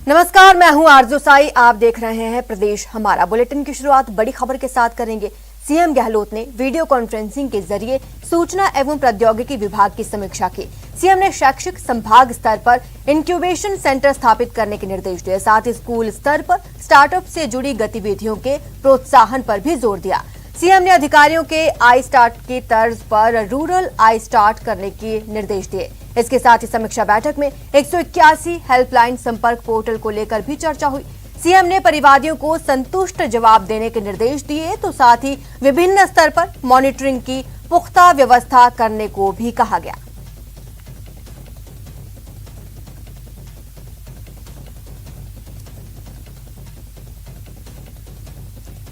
नमस्कार, मैं हूं आरजू साई। आप देख रहे हैं प्रदेश हमारा। बुलेटिन की शुरुआत बड़ी खबर के साथ करेंगे। सीएम गहलोत ने वीडियो कॉन्फ्रेंसिंग के जरिए सूचना एवं प्रौद्योगिकी विभाग की समीक्षा की। सीएम ने शैक्षिक संभाग स्तर पर इंक्यूबेशन सेंटर स्थापित करने के निर्देश दिए। साथ ही स्कूल स्तर पर स्टार्टअप से जुड़ी गतिविधियों के प्रोत्साहन पर भी जोर दिया। सीएम ने अधिकारियों के आई स्टार्ट की तर्ज पर रूरल आई स्टार्ट करने के निर्देश दिए। इसके साथ ही समीक्षा बैठक में 181 हेल्पलाइन संपर्क पोर्टल को लेकर भी चर्चा हुई। सीएम ने परिवादियों को संतुष्ट जवाब देने के निर्देश दिए, तो साथ ही विभिन्न स्तर पर मॉनिटरिंग की पुख्ता व्यवस्था करने को भी कहा गया।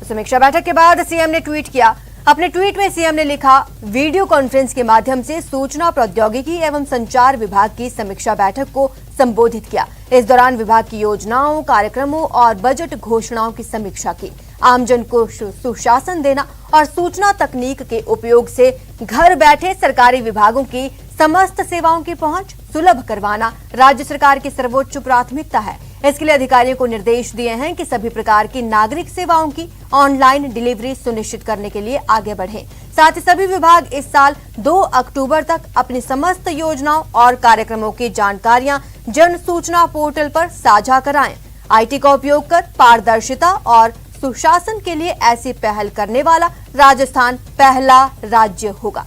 समीक्षा बैठक के बाद सीएम ने ट्वीट किया। अपने ट्वीट में सीएम ने लिखा, वीडियो कॉन्फ्रेंस के माध्यम से सूचना प्रौद्योगिकी एवं संचार विभाग की समीक्षा बैठक को संबोधित किया। इस दौरान विभाग की योजनाओं, कार्यक्रमों और बजट घोषणाओं की समीक्षा की। आमजन को सुशासन देना और सूचना तकनीक के उपयोग से घर बैठे सरकारी विभागों की समस्त सेवाओं की पहुंच सुलभ करवाना राज्य सरकार की सर्वोच्च प्राथमिकता है। इसके लिए अधिकारियों को निर्देश दिए हैं कि सभी प्रकार की नागरिक सेवाओं की ऑनलाइन डिलीवरी सुनिश्चित करने के लिए आगे बढ़ें। साथ ही सभी विभाग इस साल 2 अक्टूबर तक अपनी समस्त योजनाओं और कार्यक्रमों की जानकारियां जन सूचना पोर्टल पर साझा कराएं। आईटी का उपयोग कर पारदर्शिता और सुशासन के लिए ऐसी पहल करने वाला राजस्थान पहला राज्य होगा।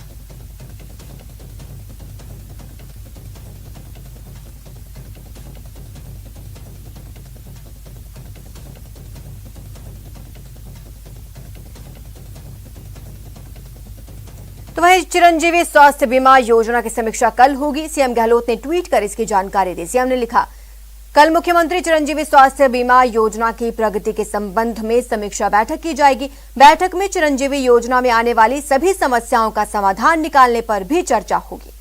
तो वहीं चिरंजीवी स्वास्थ्य बीमा योजना की समीक्षा कल होगी। सीएम गहलोत ने ट्वीट कर इसकी जानकारी दी। सीएम ने लिखा, कल मुख्यमंत्री चिरंजीवी स्वास्थ्य बीमा योजना की प्रगति के संबंध में समीक्षा बैठक की जाएगी। बैठक में चिरंजीवी योजना में आने वाली सभी समस्याओं का समाधान निकालने पर भी चर्चा होगी।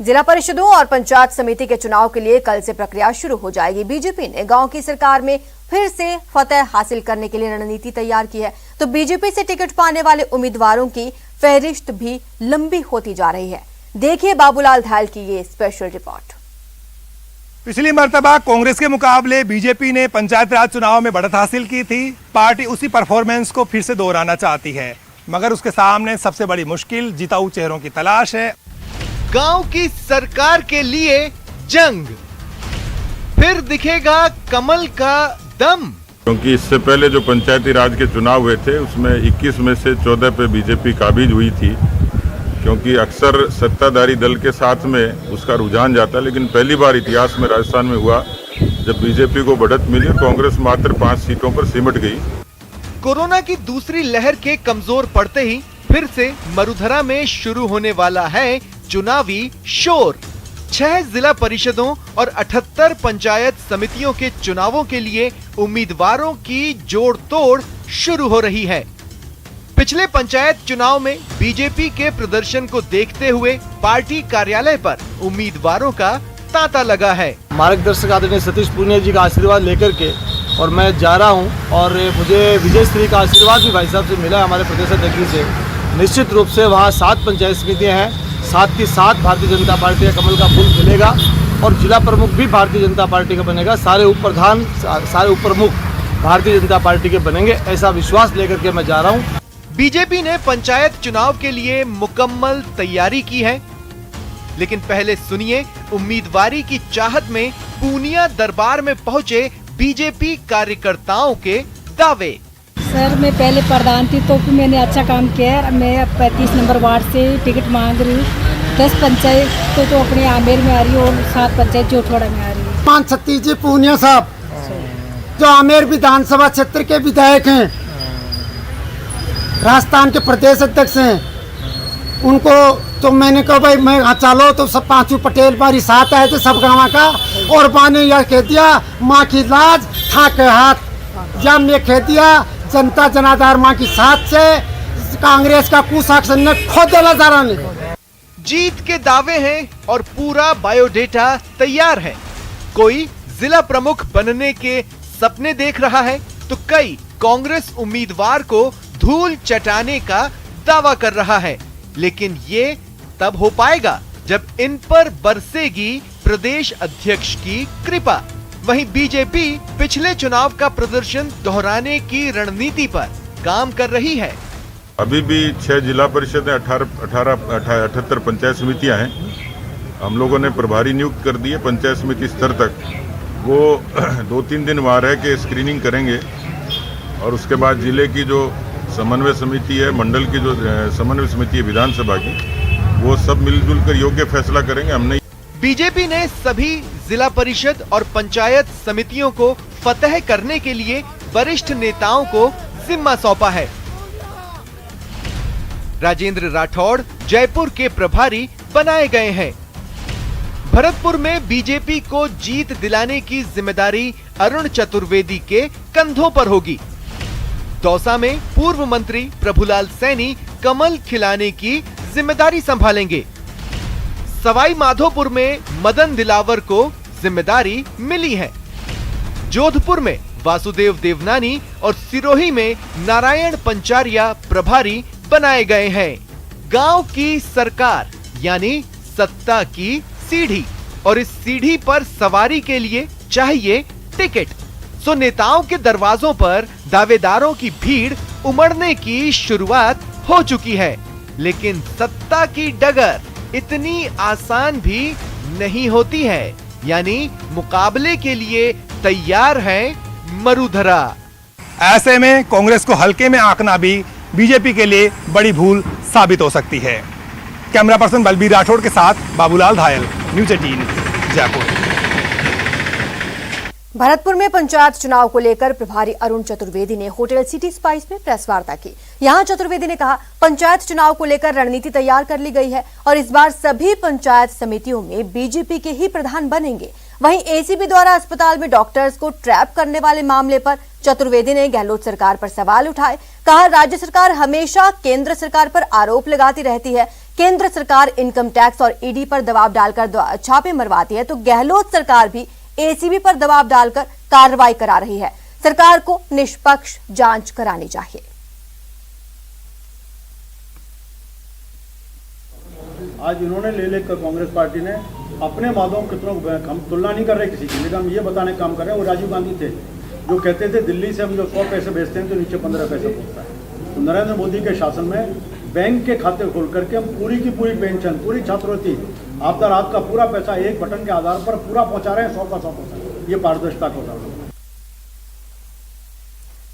जिला परिषदों और पंचायत समिति के चुनाव के लिए कल से प्रक्रिया शुरू हो जाएगी। बीजेपी ने गांव की सरकार में फिर से फतह हासिल करने के लिए रणनीति तैयार की है, तो बीजेपी से टिकट पाने वाले उम्मीदवारों की फहरिस्त भी लंबी होती जा रही है। देखिए बाबूलाल धायल की ये स्पेशल रिपोर्ट। पिछली मर्तबा कांग्रेस के मुकाबले बीजेपी ने पंचायत राज चुनाव में बढ़त हासिल की थी। पार्टी उसी परफॉर्मेंस को फिर से दोहराना चाहती है, मगर उसके सामने सबसे बड़ी मुश्किल जिताऊ चेहरों की तलाश है। गांव की सरकार के लिए जंग, फिर दिखेगा कमल का दम। क्योंकि इससे पहले जो पंचायती राज के चुनाव हुए थे उसमें 21 में से 14 पे बीजेपी काबिज हुई थी, क्योंकि अक्सर सत्ताधारी दल के साथ में उसका रुझान जाता है। लेकिन पहली बार इतिहास में राजस्थान में हुआ जब बीजेपी को बढ़त मिली, कांग्रेस मात्र 5 सीटों पर सिमट गई। कोरोना की दूसरी लहर के कमजोर पड़ते ही फिर से मरुधरा में शुरू होने वाला है चुनावी शोर। 6 जिला परिषदों और 78 पंचायत समितियों के चुनावों के लिए उम्मीदवारों की जोड़ तोड़ शुरू हो रही है। पिछले पंचायत चुनाव में बीजेपी के प्रदर्शन को देखते हुए पार्टी कार्यालय पर उम्मीदवारों का तांता लगा है। मार्गदर्शक आदरणीय सतीश पूनिया जी का आशीर्वाद लेकर के और मैं जा रहा हूं, और मुझे विजय श्री का आशीर्वाद भी भाई साहब से मिला, हमारे प्रदेश अध्यक्ष से। निश्चित रूप से वहां 7 पंचायत समितियां हैं, 7 की 7 भारतीय जनता पार्टी का कमल का फूल खिलेगा और जिला प्रमुख भी भारतीय जनता पार्टी का बनेगा। सारे उप प्रधान, सारे उप प्रमुख भारतीय जनता पार्टी के बनेंगे, ऐसा विश्वास लेकर के मैं जा रहा हूं। बीजेपी ने पंचायत चुनाव के लिए मुकम्मल तैयारी की है, लेकिन पहले सुनिए उम्मीदवारी की चाहत में पूनिया दरबार में पहुंचे बीजेपी कार्यकर्ताओं के दावे। सर, मैं पहले प्रधान थी तो भी मैंने अच्छा काम किया है। मैं 35 नंबर वार्ड से टिकट मांग रही हूँ। 10 पंचायत तो अपने आमेर में आ रही है और 7 पंचायत जोटवाड़ा में आ रही है। मान सतीश जी पूनिया साहब जो आमेर विधानसभा क्षेत्र के विधायक हैं, राजस्थान के प्रदेश अध्यक्ष हैं, उनको तो मैंने कहा भाई मैं चलो तो सब 5 पटेल बारी साथ आए थे सब गाँव का, और मैंने यह कह दिया माँ की लाज था के हाथ, जब मैं कह दिया जनता जनाधार माँ की साथ से कांग्रेस का कुशासन ने खोद डाला जारा ने। जीत के दावे हैं और पूरा बायोडेटा तैयार है। कोई जिला प्रमुख बनने के सपने देख रहा है, तो कई कांग्रेस उम्मीदवार को धूल चटाने का दावा कर रहा है, लेकिन ये तब हो पाएगा जब इन पर बरसेगी प्रदेश अध्यक्ष की कृपा। वहीं बीजेपी पिछले चुनाव का प्रदर्शन दोहराने की रणनीति पर काम कर रही है। अभी भी 6 जिला परिषदें 78 पंचायत समितियां हैं। हम लोगों ने प्रभारी नियुक्त कर दिए पंचायत समिति स्तर तक। वो 2-3 दिन वहाँ रह के स्क्रीनिंग करेंगे और उसके बाद जिले की जो समन्वय समिति है, मंडल की जो समन्वय समिति है विधानसभा की, वो सब मिलजुल कर योग्य फैसला करेंगे। हमने बीजेपी ने सभी जिला परिषद और पंचायत समितियों को फतह करने के लिए वरिष्ठ नेताओं को जिम्मा सौंपा है। राजेंद्र राठौड़ जयपुर के प्रभारी बनाए गए हैं। भरतपुर में बीजेपी को जीत दिलाने की जिम्मेदारी अरुण चतुर्वेदी के कंधों पर होगी। दौसा में पूर्व मंत्री प्रभुलाल सैनी कमल खिलाने की जिम्मेदारी संभालेंगे। सवाई माधोपुर में मदन दिलावर को जिम्मेदारी मिली है। जोधपुर में वासुदेव देवनानी और सिरोही में नारायण पंचारिया प्रभारी बनाए गए हैं। गांव की सरकार यानी सत्ता की सीढ़ी, और इस सीढ़ी पर सवारी के लिए चाहिए टिकट। सो नेताओं के दरवाजों पर दावेदारों की भीड़ उमड़ने की शुरुआत हो चुकी है, लेकिन सत्ता की डगर इतनी आसान भी नहीं होती है। यानी मुकाबले के लिए तैयार है मरुधरा। ऐसे में कांग्रेस को हल्के में आंकना भी बीजेपी के लिए बड़ी भूल साबित हो सकती है। कैमरा पर्सन बलबीर राठौड़ के साथ बाबूलाल धायल, न्यूज़ 18 जयपुर। भरतपुर में पंचायत चुनाव को लेकर प्रभारी अरुण चतुर्वेदी ने होटल सिटी स्पाइस में प्रेस वार्ता की। यहां चतुर्वेदी ने कहा, पंचायत चुनाव को लेकर रणनीति तैयार कर ली गई है और इस बार सभी पंचायत समितियों में बीजेपी के ही प्रधान बनेंगे। वहीं एसीबी द्वारा अस्पताल में डॉक्टर्स को ट्रैप करने वाले मामले पर चतुर्वेदी ने गहलोत सरकार पर सवाल उठाए। कहा, राज्य सरकार हमेशा केंद्र सरकार पर आरोप लगाती रहती है। केंद्र सरकार इनकम टैक्स और ईडी पर दबाव डालकर छापे मरवाती है, तो गहलोत सरकार भी एसीबी पर दबाव डालकर कार्रवाई करा रही है। सरकार को निष्पक्ष जांच करानी चाहिए। आज इन्होंने ले लेकर कांग्रेस पार्टी ने अपने वादों कितनों, हम तुलना नहीं कर रहे किसी की, लेकिन हम ये बताने का काम कर रहे हैं। वो राजीव गांधी थे जो कहते थे दिल्ली से हम जो 100 पैसे भेजते हैं तो नीचे 15 पैसे पहुंचता है। तो नरेंद्र मोदी के शासन में बैंक के खाते खोल करके हम पूरी की पूरी पेंशन, पूरी छात्रवृत्ति, आपदा राहत का पूरा पैसा एक बटन के आधार पर पूरा पहुंचा रहे हैं 100 का 100%। ये पारदर्शिता को उदाहरण।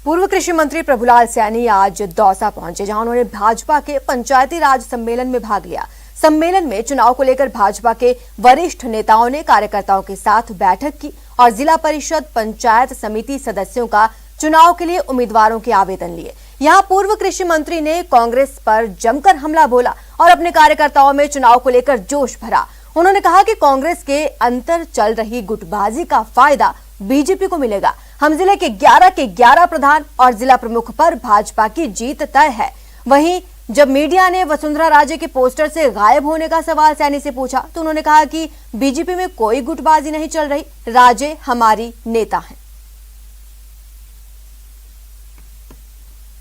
पूर्व कृषि मंत्री प्रभुलाल सैनी आज दौसा पहुंचे, जहां उन्होंने भाजपा के पंचायती राज सम्मेलन में भाग लिया। सम्मेलन में चुनाव को लेकर भाजपा के वरिष्ठ नेताओं ने कार्यकर्ताओं के साथ बैठक की और जिला परिषद पंचायत समिति सदस्यों का चुनाव के लिए उम्मीदवारों के आवेदन लिए। यहां पूर्व कृषि मंत्री ने कांग्रेस पर जमकर हमला बोला और अपने कार्यकर्ताओं में चुनाव को लेकर जोश भरा। उन्होंने कहा कि कांग्रेस के अंतर चल रही गुटबाजी का फायदा बीजेपी को मिलेगा। हम जिले के 11 के 11 प्रधान और जिला प्रमुख पर भाजपा की जीत तय है। वहीं जब मीडिया ने वसुंधरा राजे के पोस्टर से गायब होने का सवाल सैनी से पूछा तो उन्होंने कहा कि बीजेपी में कोई गुटबाजी नहीं चल रही, राजे हमारी नेता हैं।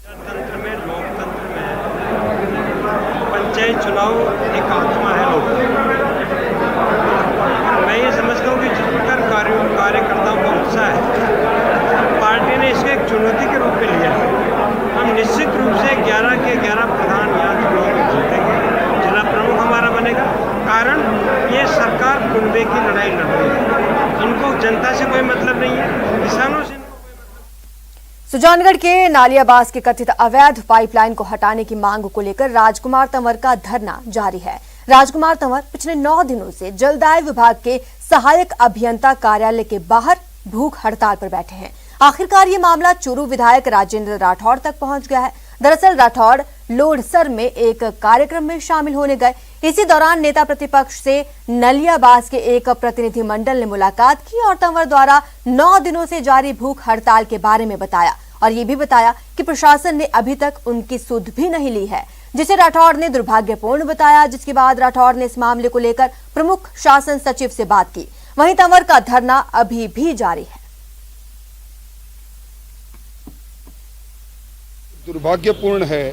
तंत्र में, लोकतंत्र में पंचायत चुनाव एक आत्मा है लोगों की। मैं ये समझता हूँ कि जिस प्रकार कार्यकर्ताओं का उत्साह है, पार्टी ने इसको एक चुनौती के रूप में लिया है। हम निश्चित रूप से 11 के 11 प्रधान यहाँ चुनाव में जीतेंगे, जिला प्रमुख हमारा बनेगा। कारण ये सरकार कुनबे की लड़ाई लड़ रही है, इनको जनता से कोई मतलब नहीं है, किसानों से। सुजानगढ़ के नालियाबास के कथित अवैध पाइपलाइन को हटाने की मांग को लेकर राजकुमार तंवर का धरना जारी है। राजकुमार तंवर पिछले 9 दिनों से जलदाय विभाग के सहायक अभियंता कार्यालय के बाहर भूख हड़ताल पर बैठे हैं। आखिरकार ये मामला चूरू विधायक राजेंद्र राठौड़ तक पहुंच गया है। दरअसल राठौड़ लोडसर में एक कार्यक्रम में शामिल होने गए। इसी दौरान नेता प्रतिपक्ष से नलियाबास के एक प्रतिनिधिमंडल ने मुलाकात की और तंवर द्वारा 9 दिनों से जारी भूख हड़ताल के बारे में बताया और ये भी बताया कि प्रशासन ने अभी तक उनकी सुध भी नहीं ली है, जिसे राठौड़ ने दुर्भाग्यपूर्ण बताया। जिसके बाद राठौड़ ने इस मामले को लेकर प्रमुख शासन सचिव से बात की। वहीं तंवर का धरना अभी भी जारी है। दुर्भाग्यपूर्ण है,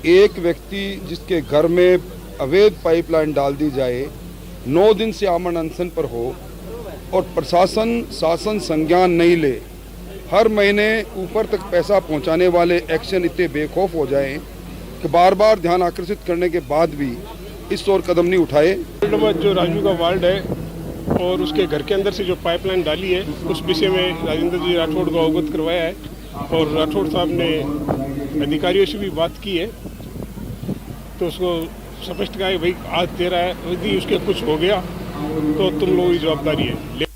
एक व्यक्ति जिसके घर में अवैध पाइपलाइन डाल दी जाए 9 दिन से आमरण अनशन पर हो और प्रशासन शासन संज्ञान नहीं ले, हर महीने ऊपर तक पैसा पहुंचाने वाले एक्शन इतने बेखौफ हो जाएं कि बार बार ध्यान आकर्षित करने के बाद भी इस ओर कदम नहीं उठाए। जो राजू का वार्ड है और उसके घर के अंदर से जो पाइपलाइन डाली है उस विषय में राजेंद्र जी राठौड़ को अवगत करवाया है और राठौड़ साहब ने अधिकारियों से भी बात की है, तो उसको स्पष्ट कहा है भाई आज तेरा है, यदि उसके कुछ हो गया तो तुम लोगों की जवाबदारी है।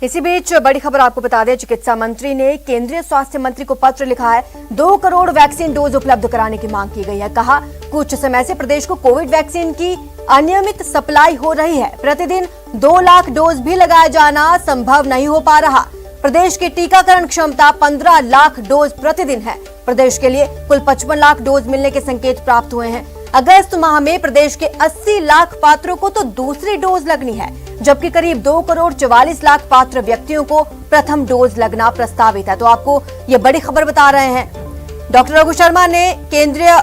इसी बीच बड़ी खबर आपको बता दें, चिकित्सा मंत्री ने केंद्रीय स्वास्थ्य मंत्री को पत्र लिखा है। 2 करोड़ वैक्सीन डोज उपलब्ध कराने की मांग की गई है। कहा, कुछ समय से प्रदेश को कोविड वैक्सीन की अनियमित सप्लाई हो रही है। प्रतिदिन 2 लाख डोज भी लगाया जाना संभव नहीं हो पा रहा। प्रदेश की टीकाकरण क्षमता 15 लाख डोज प्रतिदिन है। प्रदेश के लिए कुल 55 लाख डोज मिलने के संकेत प्राप्त हुए हैं। अगस्त माह में प्रदेश के 80 लाख पात्रों को तो दूसरी डोज लगनी है, जबकि करीब 2 करोड़ 44 लाख पात्र व्यक्तियों को प्रथम डोज लगना प्रस्तावित है। तो आपको ये बड़ी खबर बता रहे हैं। डॉक्टर रघु शर्मा ने केंद्रीय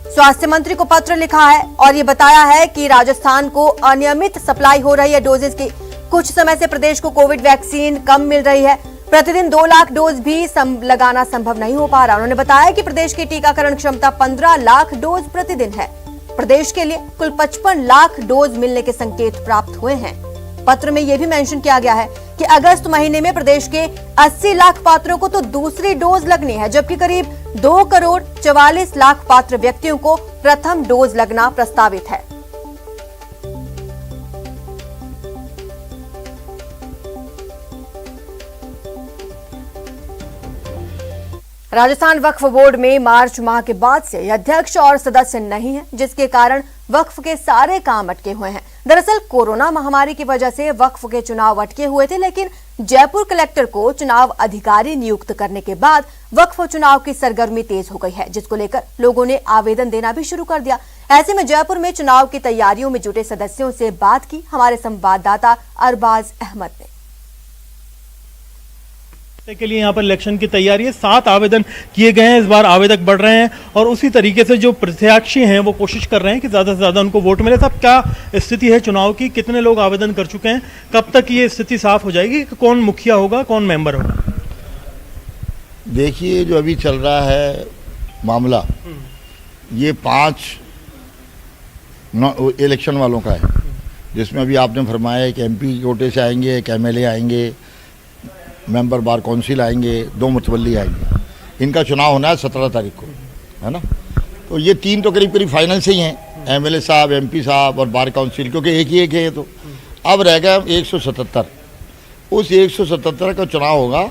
स्वास्थ्य मंत्री को पत्र लिखा है और ये बताया है कि राजस्थान को अनियमित सप्लाई हो रही है डोजेस की। कुछ समय से प्रदेश को कोविड वैक्सीन कम मिल रही है। प्रतिदिन 2 लाख डोज भी लगाना संभव नहीं हो पा रहा। उन्होंने बताया कि प्रदेश की टीकाकरण क्षमता 15 लाख डोज प्रतिदिन है। प्रदेश के लिए कुल 55 लाख डोज मिलने के संकेत प्राप्त हुए हैं। पत्र में यह भी मेंशन किया गया है कि अगस्त महीने में प्रदेश के 80 लाख पात्रों को तो दूसरी डोज लगनी है, जबकि करीब 2 करोड़ 44 लाख पात्र व्यक्तियों को प्रथम डोज लगना प्रस्तावित है। राजस्थान वक्फ बोर्ड में मार्च माह के बाद से अध्यक्ष और सदस्य नहीं है, जिसके कारण वक्फ के सारे काम अटके हुए हैं। दरअसल कोरोना महामारी की वजह से वक्फ के चुनाव अटके हुए थे, लेकिन जयपुर कलेक्टर को चुनाव अधिकारी नियुक्त करने के बाद वक्फ चुनाव की सरगर्मी तेज हो गई है, जिसको लेकर लोगों ने आवेदन देना भी शुरू कर दिया। ऐसे में जयपुर में चुनाव की तैयारियों में जुटे सदस्यों से बात की हमारे संवाददाता अरबाज अहमद ने। के लिए यहाँ पर इलेक्शन की तैयारी है। 7 आवेदन किए गए हैं। इस बार आवेदक बढ़ रहे हैं और उसी तरीके से जो प्रत्याशी हैं वो कोशिश कर रहे हैं कि ज़्यादा से ज़्यादा उनको वोट मिले। साहब, क्या स्थिति है चुनाव की? कितने लोग आवेदन कर चुके हैं? कब तक ये स्थिति साफ हो जाएगी कि कौन मुखिया होगा, कौन मेंबर होगा? देखिए, जो अभी चल रहा है मामला, ये 5 इलेक्शन वालों का है, जिसमें अभी आपने फरमाया एक MP कोटे से आएंगे, एक MLA आएंगे, मेंबर बार काउंसिल आएंगे, 2 मुतवल्ली आएंगे। इनका चुनाव होना है 17 तारीख को, है ना। तो ये 3 तो करीब करीब फाइनल से ही हैं, MLA साहब, MP साहब और बार काउंसिल, क्योंकि एक है। तो अब रह गया 177। उस 177 का चुनाव होगा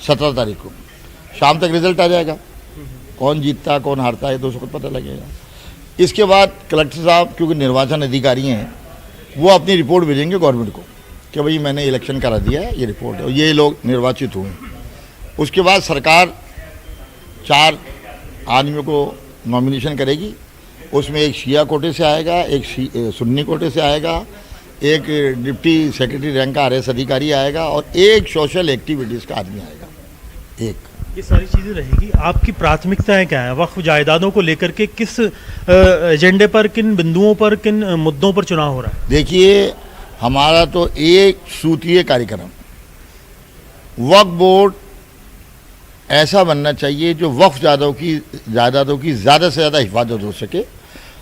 17 तारीख को। शाम तक रिजल्ट आ जाएगा, कौन जीतता कौन हारता है तो उसको पता लगेगा। इसके बाद कलेक्टर साहब, क्योंकि निर्वाचन अधिकारी हैं, वो अपनी रिपोर्ट भेजेंगे गवर्नमेंट को कि भाई मैंने इलेक्शन करा दिया है, ये रिपोर्ट है और ये लोग निर्वाचित हुए। उसके बाद सरकार 4 आदमियों को नॉमिनेशन करेगी। उसमें एक शिया कोटे से आएगा, एक सुन्नी कोटे से आएगा, एक डिप्टी सेक्रेटरी रैंक का RS अधिकारी आएगा और एक सोशल एक्टिविटीज़ का आदमी आएगा। ये सारी चीज़ें रहेगी। आपकी प्राथमिकताएं क्या है वक्फ जायदादों को लेकर के? किस एजेंडे पर, किन बिंदुओं पर, किन मुद्दों पर चुनाव हो रहा है? देखिए, हमारा तो एक सूत्रीय कार्यक्रम, वक्फ बोर्ड ऐसा बनना चाहिए जो वक्फ जायदादों की ज़्यादा से ज़्यादा हिफाजत हो सके,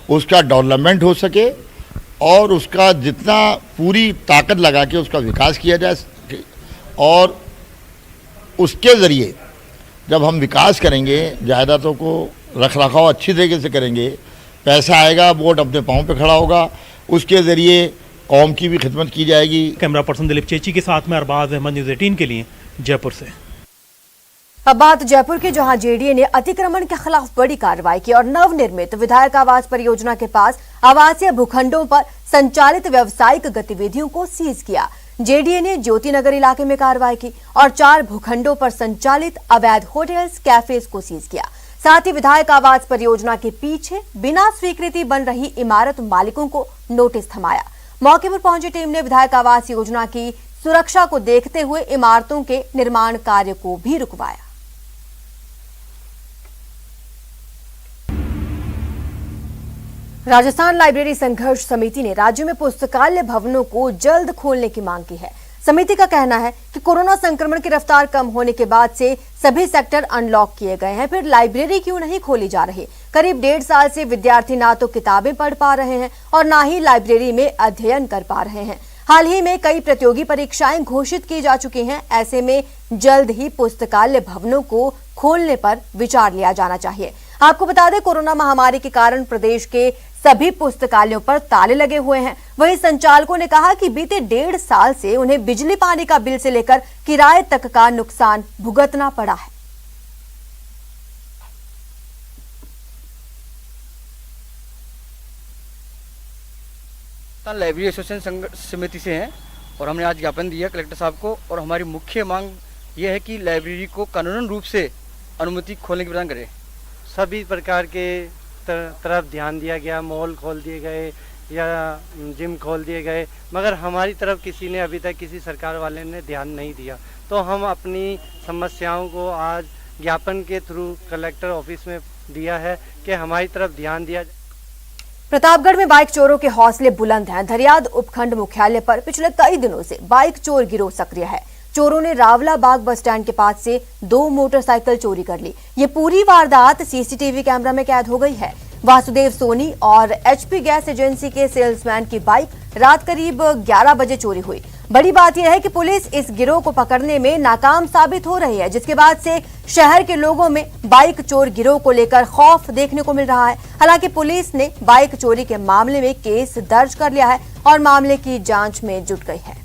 उसका डेवलपमेंट हो सके और उसका जितना पूरी ताकत लगा के उसका विकास किया जाए। और उसके ज़रिए जब हम विकास करेंगे, जायदादों को रखरखाव अच्छी तरीके से करेंगे, पैसा आएगा, बोर्ड अपने पाँव पे खड़ा होगा, उसके ज़रिए कौम की भी खिदमत की जाएगी। कैमरा पर्सन दिलीप चेची के साथ में अरबाज अहमद, न्यूज़ 18 के लिए जयपुर से। अब बात जयपुर की, जहां JDA ने अतिक्रमण के खिलाफ बड़ी कार्रवाई की और नवनिर्मित विधायक आवास परियोजना के पास आवासीय भूखंडों पर संचालित व्यावसायिक गतिविधियों को सीज किया। JDA ने ज्योति नगर इलाके में कार्रवाई की और 4 भूखंडों पर संचालित अवैध होटल्स, कैफेज को सीज किया। साथ ही विधायक आवास परियोजना के पीछे बिना स्वीकृति बन रही इमारत मालिकों को नोटिस थमाया। मौके पर पहुंची टीम ने विधायक आवास योजना की सुरक्षा को देखते हुए इमारतों के निर्माण कार्य को भी रुकवाया। राजस्थान लाइब्रेरी संघर्ष समिति ने राज्य में पुस्तकालय भवनों को जल्द खोलने की मांग की है। समिति का कहना है कि कोरोना संक्रमण की रफ्तार कम होने के बाद से सभी सेक्टर अनलॉक किए गए हैं, फिर लाइब्रेरी क्यों नहीं खोली जा रही। करीब 1.5 साल से विद्यार्थी ना तो किताबें पढ़ पा रहे हैं और ना ही लाइब्रेरी में अध्ययन कर पा रहे हैं। हाल ही में कई प्रतियोगी परीक्षाएं घोषित की जा चुकी हैं। ऐसे में जल्द ही पुस्तकालय भवनों को खोलने पर विचार लिया जाना चाहिए। आपको बता दें, कोरोना महामारी के कारण प्रदेश के सभी पुस्तकालयों पर ताले लगे हुए हैं। वहीं संचालकों ने कहा कि बीते 1.5 साल से उन्हें बिजली पानी का बिल से लेकर किराए तक का नुकसान भुगतना पड़ा है। लाइब्रेरी एसोसिएशन संघर्ष समिति से हैं और हमने आज ज्ञापन दिया कलेक्टर साहब को, और हमारी मुख्य मांग ये है कि लाइब्रेरी को कानूनन रूप से अनुमति खोलने की प्रदान करें। सभी प्रकार के तरफ ध्यान दिया गया, मॉल खोल दिए गए या जिम खोल दिए गए, मगर हमारी तरफ किसी ने अभी तक किसी सरकार वाले ने ध्यान नहीं दिया। तो हम अपनी समस्याओं को आज ज्ञापन के थ्रू कलेक्टर ऑफिस में दिया है कि हमारी तरफ ध्यान दिया जाए। प्रतापगढ़ में बाइक चोरों के हौसले बुलंद हैं। धरियाद उपखंड मुख्यालय पर पिछले कई दिनों से बाइक चोर गिरोह सक्रिय है। चोरों ने रावला बाग बस स्टैंड के पास से 2 मोटरसाइकिल चोरी कर ली। ये पूरी वारदात सीसीटीवी कैमरा में कैद हो गई है। वासुदेव सोनी और एचपी गैस एजेंसी के सेल्समैन की बाइक रात करीब 11 बजे चोरी हुई। बड़ी बात यह है कि पुलिस इस गिरोह को पकड़ने में नाकाम साबित हो रही है, जिसके बाद से शहर के लोगों में बाइक चोर गिरोह को लेकर खौफ देखने को मिल रहा है। हालांकि पुलिस ने बाइक चोरी के मामले में केस दर्ज कर लिया है और मामले की जांच में जुट गई है।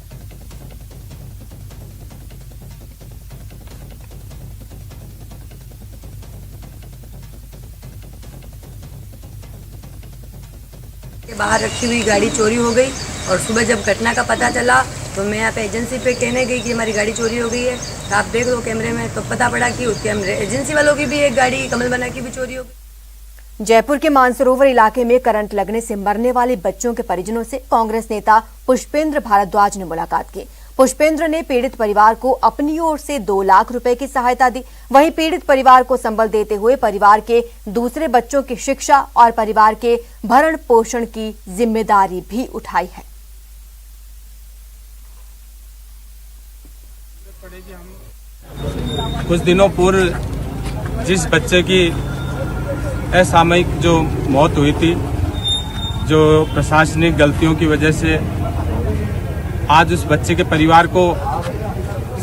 बाहर रखी हुई गाड़ी चोरी हो गई और सुबह जब घटना का पता चला तो मैं यहाँ पे एजेंसी पे कहने गई कि हमारी गाड़ी चोरी हो गई है। तो आप देख लो कैमरे में, तो पता पड़ा कि उसके एजेंसी वालों की भी एक गाड़ी कमल बना की भी चोरी हो गई। जयपुर के मानसरोवर इलाके में करंट लगने से मरने वाले बच्चों के परिजनों से कांग्रेस नेता पुष्पेंद्र भारद्वाज ने मुलाकात की। पुष्पेंद्र ने पीड़ित परिवार को अपनी ओर से 2 लाख रुपए की सहायता दी। वहीं पीड़ित परिवार को संबल देते हुए परिवार के दूसरे बच्चों की शिक्षा और परिवार के भरण पोषण की जिम्मेदारी भी उठाई है। कुछ दिनों पूर्व जिस बच्चे की असामयिक जो मौत हुई थी, जो प्रशासनिक गलतियों की वजह से, आज उस बच्चे के परिवार को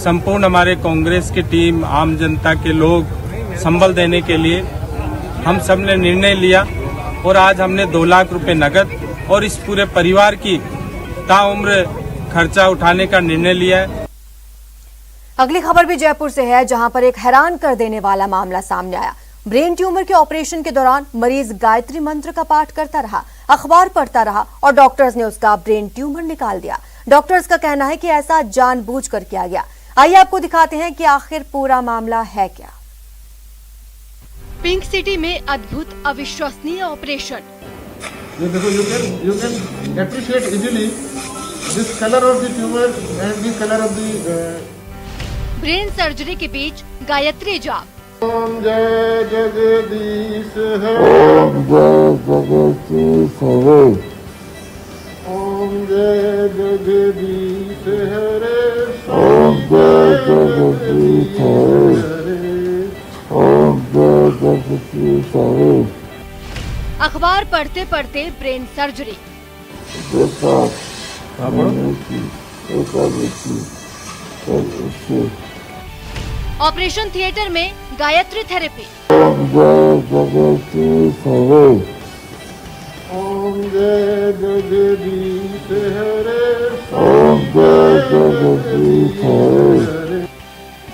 संपूर्ण हमारे कांग्रेस की टीम, आम जनता के लोग संबल देने के लिए हम सब ने निर्णय लिया और आज हमने 2 लाख रुपए नकद और इस पूरे परिवार की ताउम्र खर्चा उठाने का निर्णय लिया है। अगली खबर भी जयपुर से है, जहां पर एक हैरान कर देने वाला मामला सामने आया। ब्रेन ट्यूमर के ऑपरेशन के दौरान मरीज गायत्री मंत्र का पाठ करता रहा, अखबार पढ़ता रहा और डॉक्टर्स ने उसका ब्रेन ट्यूमर निकाल दिया। डॉक्टर्स का कहना है कि ऐसा जानबूझकर किया गया। आइए आपको दिखाते हैं कि आखिर पूरा मामला है क्या। पिंक सिटी में अद्भुत अविश्वसनीय operation. You can appreciate easily this color of the tumor and the color of the brain surgery के बीच गायत्री जाप। ओम जय जगदीश हरे, ओम जय जगदीश हरे, ओम जय जगदीश हरे, ओम जय जगदीश हरे, ओम जय जगदीश हरे। अखबार पढ़ते पढ़ते ब्रेन सर्जरी। ऑपरेशन थिएटर में गायत्री थेरेपी। ओम जय जगदीश हरे, ओम जय जगदीश हरे, ओम जय जगदीश हरे।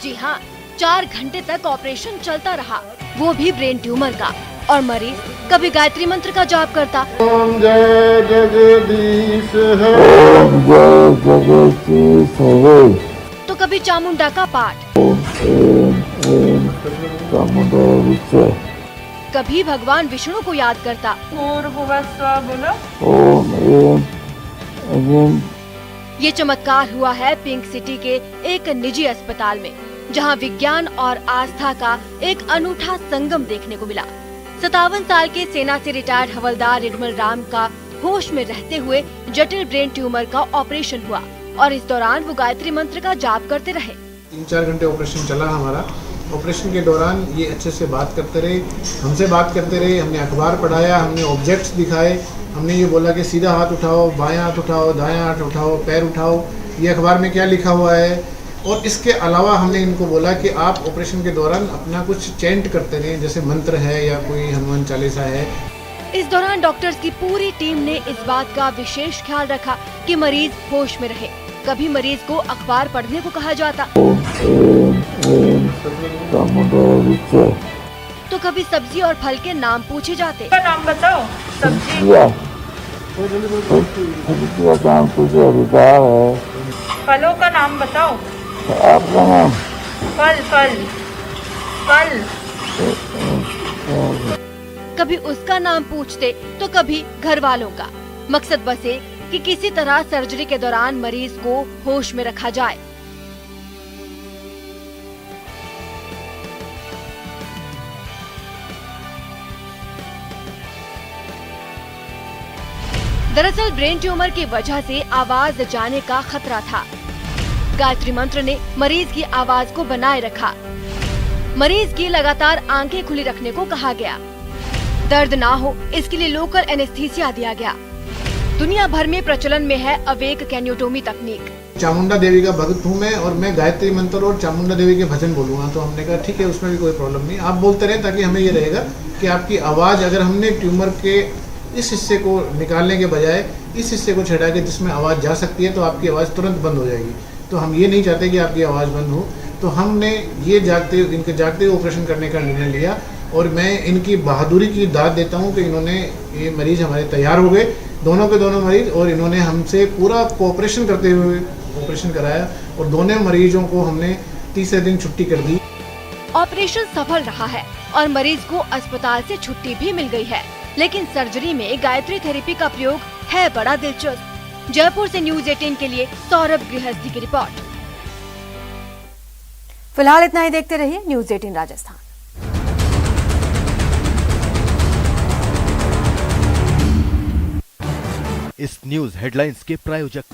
जी हाँ, 4 घंटे तक ऑपरेशन चलता रहा, वो भी ब्रेन ट्यूमर का, और मरीज कभी गायत्री मंत्र का जाप करता, ओम जय जगदीश हरे, ओम जय जगदीश हरे, तो कभी चामुंडा का पाठ, ओम एम चामुंडा विचय, कभी भगवान विष्णु को याद करता, ओम एम। ये चमत्कार हुआ है पिंक सिटी के एक निजी अस्पताल में, जहां विज्ञान और आस्था का एक अनूठा संगम देखने को मिला। 57 साल के सेना से रिटायर्ड हवलदार निर्मल राम का होश में रहते हुए जटिल ब्रेन ट्यूमर का ऑपरेशन हुआ और इस दौरान वो गायत्री मंत्र का जाप करते रहे। 3-4 घंटे ऑपरेशन चला हमारा। ऑपरेशन के दौरान ये अच्छे से बात करते रहे, हमसे बात करते रहे, हमने अखबार पढ़ाया, हमने ऑब्जेक्ट्स दिखाए, हमने ये बोला कि सीधा हाथ उठाओ, बायां हाथ उठाओ, दायां हाथ उठाओ, पैर उठाओ, ये अखबार में क्या लिखा हुआ है। और इसके अलावा हमने इनको बोला कि आप ऑपरेशन के दौरान अपना कुछ चैंट करते रहें, जैसे मंत्र है या कोई हनुमान चालीसा है। इस दौरान डॉक्टर्स की पूरी टीम ने इस बात का विशेष ख्याल रखा कि मरीज होश में रहे। कभी मरीज को अखबार पढ़ने को कहा जाता तो कभी सब्जी और फल के नाम पूछे जाते। नाम बताओ। सब्जी फलों का नाम बताओ। आपका नाम? फल फल फल। कभी उसका नाम पूछते तो कभी घर वालों का। मकसद बस ये कि किसी तरह सर्जरी के दौरान मरीज को होश में रखा जाए। दरअसल ब्रेन ट्यूमर की वजह से आवाज जाने का खतरा था। गायत्री मंत्र ने मरीज की आवाज को बनाए रखा। मरीज की लगातार आंखें खुली रखने को कहा गया। दर्द ना हो इसके लिए लोकल एनेस्थीसिया दिया गया। दुनिया भर में प्रचलन में है अवेक कैन्योटोमी तकनीक। चामुंडा देवी का भक्त हूँ मैं और मैं गायत्री मंत्र और चामुंडा देवी के भजन बोलूँगा। तो हमने कहा ठीक है, उसमें भी कोई प्रॉब्लम नहीं, आप बोलते रहें, ताकि हमें ये रहेगा कि आपकी आवाज़, अगर हमने ट्यूमर के इस हिस्से को निकालने के बजाय इस हिस्से को छेड़ा के जिसमें आवाज़ जा सकती है, तो आपकी आवाज़ तुरंत बंद हो जाएगी। तो हम ये नहीं चाहते कि आपकी आवाज़ बंद हो। तो हमने ये इनके जागते ऑपरेशन करने का निर्णय लिया और मैं इनकी बहादुरी की दाद देता हूँ कि ये मरीज हमारे तैयार हो गए, दोनों के दोनों मरीज, और इन्होंने हमसे पूरा कोऑपरेशन करते हुए ऑपरेशन कराया और दोनों मरीजों को हमने तीसरे दिन छुट्टी कर दी। ऑपरेशन सफल रहा है और मरीज को अस्पताल से छुट्टी भी मिल गई है। लेकिन सर्जरी में गायत्री थेरेपी का प्रयोग है बड़ा दिलचस्प। जयपुर से न्यूज़ 18 के लिए सौरभ गृहस्थी की रिपोर्ट। फिलहाल इतना ही, देखते रहिए न्यूज़ 18 राजस्थान। इस न्यूज हेडलाइंस के प्रायोजक